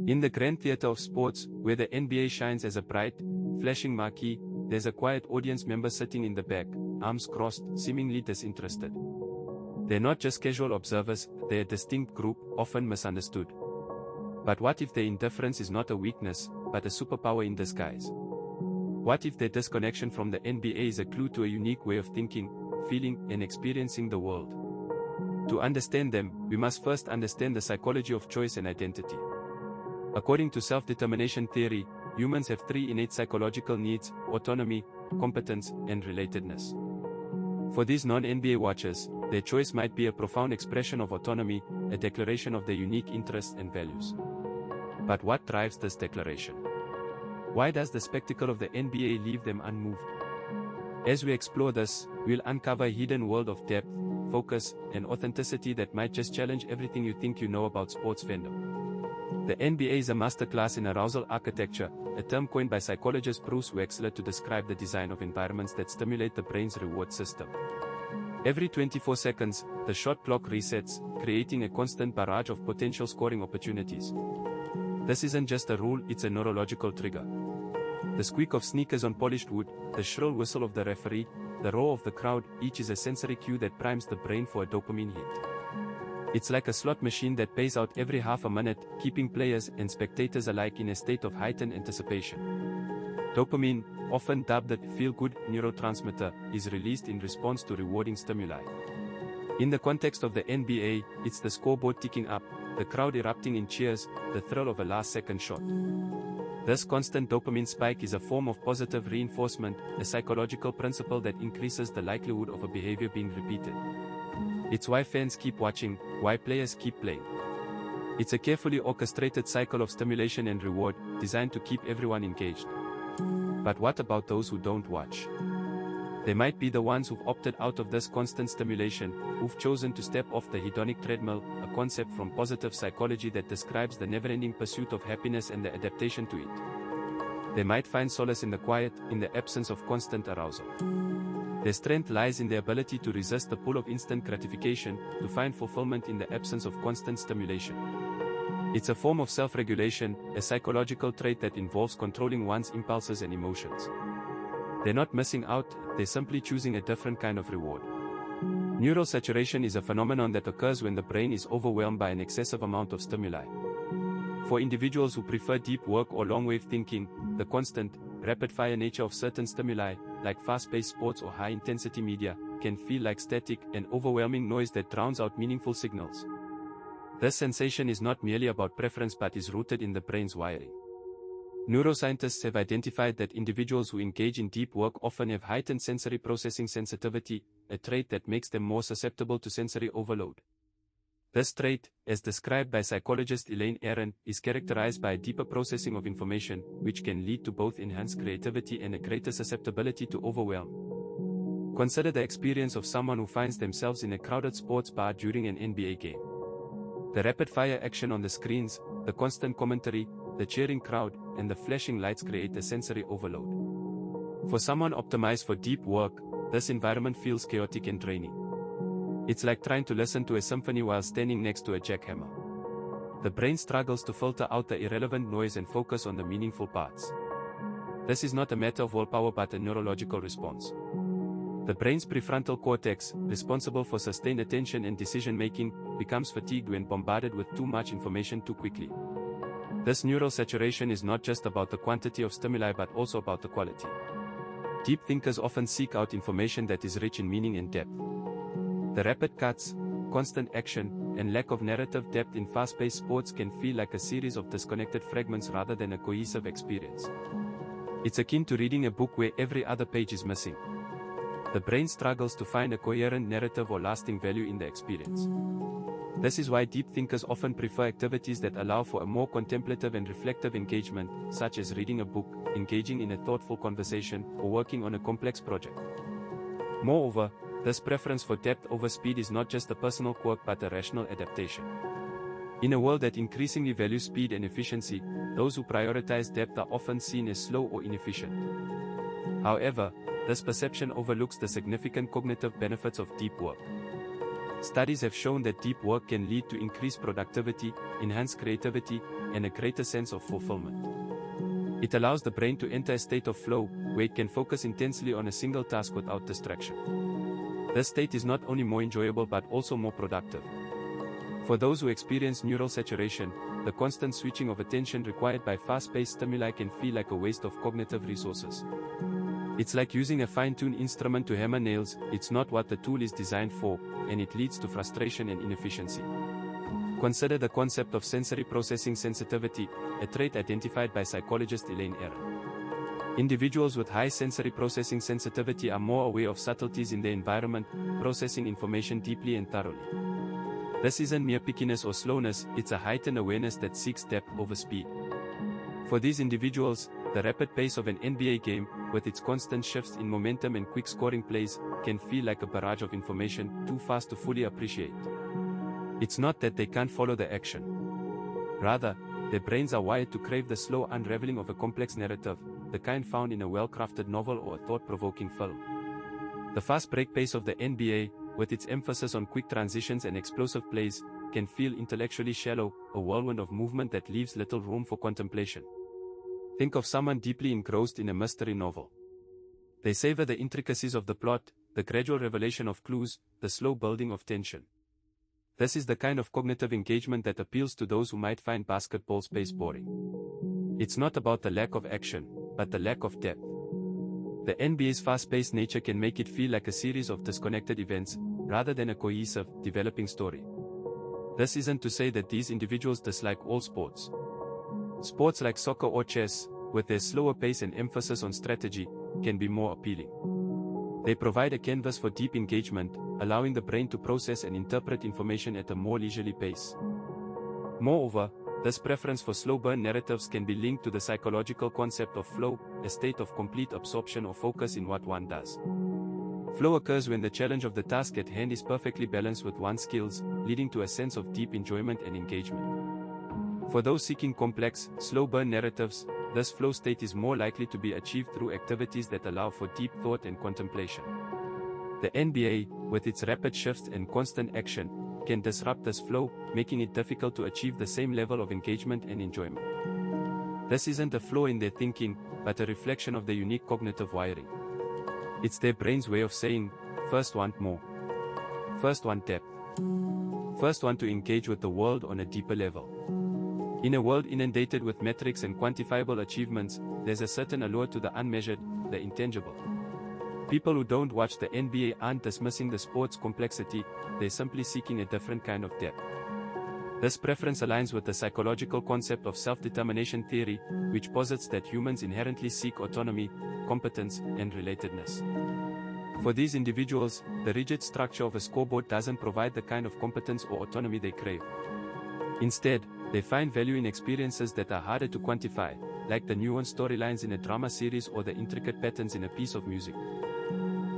In the grand theater of sports, where the NBA shines as a bright, flashing marquee, there's a quiet audience member sitting in the back, arms crossed, seemingly disinterested. They're not just casual observers, they're a distinct group, often misunderstood. But what if their indifference is not a weakness, but a superpower in disguise? What if their disconnection from the NBA is a clue to a unique way of thinking, feeling, and experiencing the world? To understand them, we must first understand the psychology of choice and identity. According to self-determination theory, humans have three innate psychological needs: autonomy, competence, and relatedness. For these non-NBA watchers, their choice might be a profound expression of autonomy, a declaration of their unique interests and values. But what drives this declaration? Why does the spectacle of the NBA leave them unmoved? As we explore this, we'll uncover a hidden world of depth, focus, and authenticity that might just challenge everything you think you know about sports fandom. The NBA is a masterclass in arousal architecture, a term coined by psychologist Bruce Wexler to describe the design of environments that stimulate the brain's reward system. Every 24 seconds, the shot clock resets, creating a constant barrage of potential scoring opportunities. This isn't just a rule, it's a neurological trigger. The squeak of sneakers on polished wood, the shrill whistle of the referee, the roar of the crowd, each is a sensory cue that primes the brain for a dopamine hit. It's like a slot machine that pays out every half a minute, keeping players and spectators alike in a state of heightened anticipation. Dopamine, often dubbed the feel-good neurotransmitter, is released in response to rewarding stimuli. In the context of the NBA, it's the scoreboard ticking up, the crowd erupting in cheers, the thrill of a last-second shot. This constant dopamine spike is a form of positive reinforcement, a psychological principle that increases the likelihood of a behavior being repeated. It's why fans keep watching, why players keep playing. It's a carefully orchestrated cycle of stimulation and reward, designed to keep everyone engaged. But what about those who don't watch? They might be the ones who've opted out of this constant stimulation, who've chosen to step off the hedonic treadmill, a concept from positive psychology that describes the never-ending pursuit of happiness and the adaptation to it. They might find solace in the quiet, in the absence of constant arousal. Their strength lies in their ability to resist the pull of instant gratification, to find fulfillment in the absence of constant stimulation. It's a form of self-regulation, a psychological trait that involves controlling one's impulses and emotions. They're not missing out, they're simply choosing a different kind of reward. Neural saturation is a phenomenon that occurs when the brain is overwhelmed by an excessive amount of stimuli. For individuals who prefer deep work or long-wave thinking, the constant, rapid-fire nature of certain stimuli, like fast-paced sports or high-intensity media, can feel like static and overwhelming noise that drowns out meaningful signals. This sensation is not merely about preference but is rooted in the brain's wiring. Neuroscientists have identified that individuals who engage in deep work often have heightened sensory processing sensitivity, a trait that makes them more susceptible to sensory overload. This trait, as described by psychologist Elaine Aron, is characterized by a deeper processing of information, which can lead to both enhanced creativity and a greater susceptibility to overwhelm. Consider the experience of someone who finds themselves in a crowded sports bar during an NBA game. The rapid-fire action on the screens, the constant commentary, the cheering crowd, and the flashing lights create a sensory overload. For someone optimized for deep work, this environment feels chaotic and draining. It's like trying to listen to a symphony while standing next to a jackhammer. The brain struggles to filter out the irrelevant noise and focus on the meaningful parts. This is not a matter of willpower but a neurological response. The brain's prefrontal cortex, responsible for sustained attention and decision-making, becomes fatigued when bombarded with too much information too quickly. This neural saturation is not just about the quantity of stimuli but also about the quality. Deep thinkers often seek out information that is rich in meaning and depth. The rapid cuts, constant action, and lack of narrative depth in fast-paced sports can feel like a series of disconnected fragments rather than a cohesive experience. It's akin to reading a book where every other page is missing. The brain struggles to find a coherent narrative or lasting value in the experience. This is why deep thinkers often prefer activities that allow for a more contemplative and reflective engagement, such as reading a book, engaging in a thoughtful conversation, or working on a complex project. Moreover, this preference for depth over speed is not just a personal quirk but a rational adaptation. In a world that increasingly values speed and efficiency, those who prioritize depth are often seen as slow or inefficient. However, this perception overlooks the significant cognitive benefits of deep work. Studies have shown that deep work can lead to increased productivity, enhanced creativity, and a greater sense of fulfillment. It allows the brain to enter a state of flow, where it can focus intensely on a single task without distraction. This state is not only more enjoyable but also more productive. For those who experience neural saturation, the constant switching of attention required by fast-paced stimuli can feel like a waste of cognitive resources. It's like using a fine-tuned instrument to hammer nails. It's not what the tool is designed for, and it leads to frustration and inefficiency. Consider the concept of sensory processing sensitivity, a trait identified by psychologist Elaine Aron. Individuals with high sensory processing sensitivity are more aware of subtleties in their environment, processing information deeply and thoroughly. This isn't mere pickiness or slowness, it's a heightened awareness that seeks depth over speed. For these individuals, the rapid pace of an NBA game, with its constant shifts in momentum and quick scoring plays, can feel like a barrage of information, too fast to fully appreciate. It's not that they can't follow the action. Rather, their brains are wired to crave the slow unraveling of a complex narrative, the kind found in a well-crafted novel or a thought-provoking film. The fast break pace of the NBA, with its emphasis on quick transitions and explosive plays, can feel intellectually shallow, a whirlwind of movement that leaves little room for contemplation. Think of someone deeply engrossed in a mystery novel. They savor the intricacies of the plot, the gradual revelation of clues, the slow building of tension. This is the kind of cognitive engagement that appeals to those who might find basketball space boring. It's not about the lack of action, but the lack of depth. The NBA's fast-paced nature can make it feel like a series of disconnected events, rather than a cohesive, developing story. This isn't to say that these individuals dislike all sports. Sports like soccer or chess, with their slower pace and emphasis on strategy, can be more appealing. They provide a canvas for deep engagement, allowing the brain to process and interpret information at a more leisurely pace. Moreover, this preference for slow-burn narratives can be linked to the psychological concept of flow, a state of complete absorption or focus in what one does. Flow occurs when the challenge of the task at hand is perfectly balanced with one's skills, leading to a sense of deep enjoyment and engagement. For those seeking complex, slow-burn narratives, this flow state is more likely to be achieved through activities that allow for deep thought and contemplation. The NBA, with its rapid shifts and constant action, can disrupt this flow, making it difficult to achieve the same level of engagement and enjoyment. This isn't a flaw in their thinking, but a reflection of their unique cognitive wiring. It's their brain's way of saying, first want more. First want depth. First want to engage with the world on a deeper level. In a world inundated with metrics and quantifiable achievements, there's a certain allure to the unmeasured, the intangible. People who don't watch the NBA aren't dismissing the sport's complexity, they're simply seeking a different kind of depth. This preference aligns with the psychological concept of self-determination theory, which posits that humans inherently seek autonomy, competence, and relatedness. For these individuals, the rigid structure of a scoreboard doesn't provide the kind of competence or autonomy they crave. Instead, they find value in experiences that are harder to quantify, like the nuanced storylines in a drama series or the intricate patterns in a piece of music.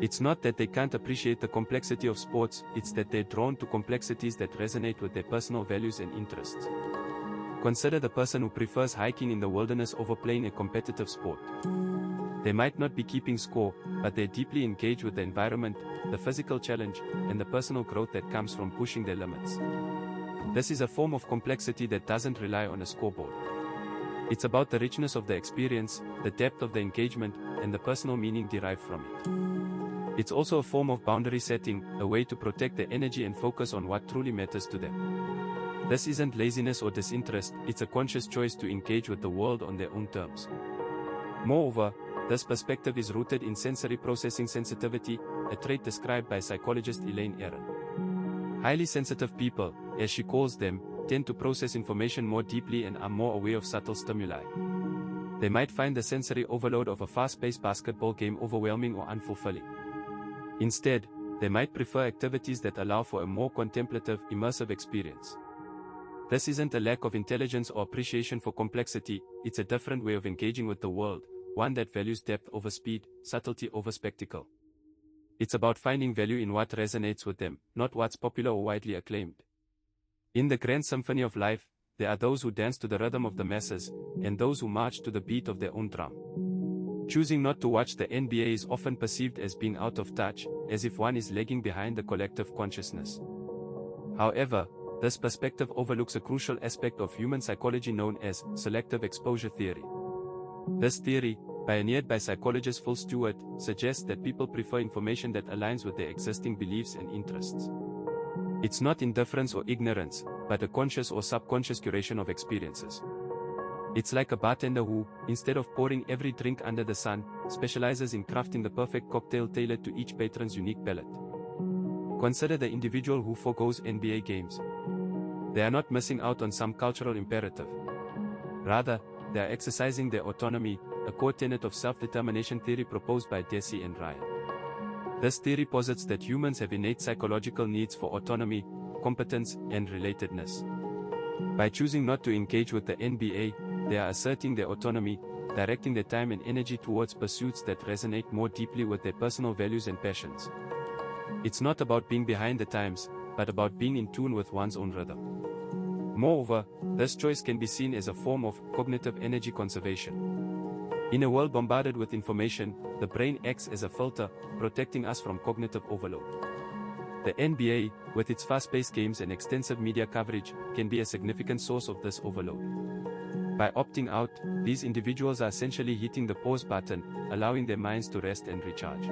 It's not that they can't appreciate the complexity of sports, it's that they're drawn to complexities that resonate with their personal values and interests. Consider the person who prefers hiking in the wilderness over playing a competitive sport. They might not be keeping score, but they're deeply engaged with the environment, the physical challenge, and the personal growth that comes from pushing their limits. This is a form of complexity that doesn't rely on a scoreboard. It's about the richness of the experience, the depth of the engagement, and the personal meaning derived from it. It's also a form of boundary setting, a way to protect their energy and focus on what truly matters to them. This isn't laziness or disinterest, it's a conscious choice to engage with the world on their own terms. Moreover, this perspective is rooted in sensory processing sensitivity, a trait described by psychologist Elaine Aron. Highly sensitive people, as she calls them, tend to process information more deeply and are more aware of subtle stimuli. They might find the sensory overload of a fast-paced basketball game overwhelming or unfulfilling. Instead, they might prefer activities that allow for a more contemplative, immersive experience. This isn't a lack of intelligence or appreciation for complexity, it's a different way of engaging with the world, one that values depth over speed, subtlety over spectacle. It's about finding value in what resonates with them, not what's popular or widely acclaimed. In the grand symphony of life, there are those who dance to the rhythm of the masses, and those who march to the beat of their own drum. Choosing not to watch the NBA is often perceived as being out of touch, as if one is lagging behind the collective consciousness. However, This perspective overlooks a crucial aspect of human psychology known as selective exposure theory. This theory, pioneered by psychologist Phil Stewart, suggests that people prefer information that aligns with their existing beliefs and interests. It's not indifference or ignorance, but a conscious or subconscious curation of experiences. It's like a bartender who, instead of pouring every drink under the sun, specializes in crafting the perfect cocktail tailored to each patron's unique palate. Consider the individual who forgoes NBA games. They are not missing out on some cultural imperative. Rather, they are exercising their autonomy, a core tenet of self-determination theory proposed by Deci and Ryan. This theory posits that humans have innate psychological needs for autonomy, competence, and relatedness. By choosing not to engage with the NBA, they are asserting their autonomy, directing their time and energy towards pursuits that resonate more deeply with their personal values and passions. It's not about being behind the times, but about being in tune with one's own rhythm. Moreover, this choice can be seen as a form of cognitive energy conservation. In a world bombarded with information, the brain acts as a filter, protecting us from cognitive overload. The NBA, with its fast-paced games and extensive media coverage, can be a significant source of this overload. By opting out, these individuals are essentially hitting the pause button, allowing their minds to rest and recharge.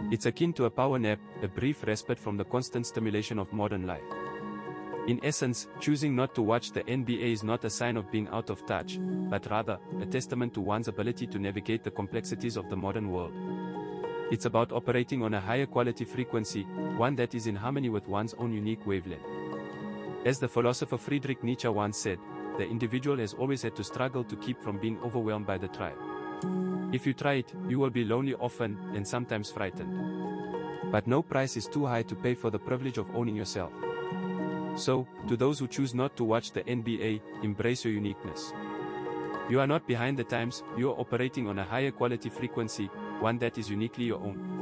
It's akin to a power nap, a brief respite from the constant stimulation of modern life. In essence, choosing not to watch the NBA is not a sign of being out of touch, but rather, a testament to one's ability to navigate the complexities of the modern world. It's about operating on a higher quality frequency, one that is in harmony with one's own unique wavelength. As the philosopher Friedrich Nietzsche once said, the individual has always had to struggle to keep from being overwhelmed by the tribe. If you try it, you will be lonely often, and sometimes frightened. But no price is too high to pay for the privilege of owning yourself. So, to those who choose not to watch the NBA, embrace your uniqueness. You are not behind the times, you are operating on a higher quality frequency, one that is uniquely your own.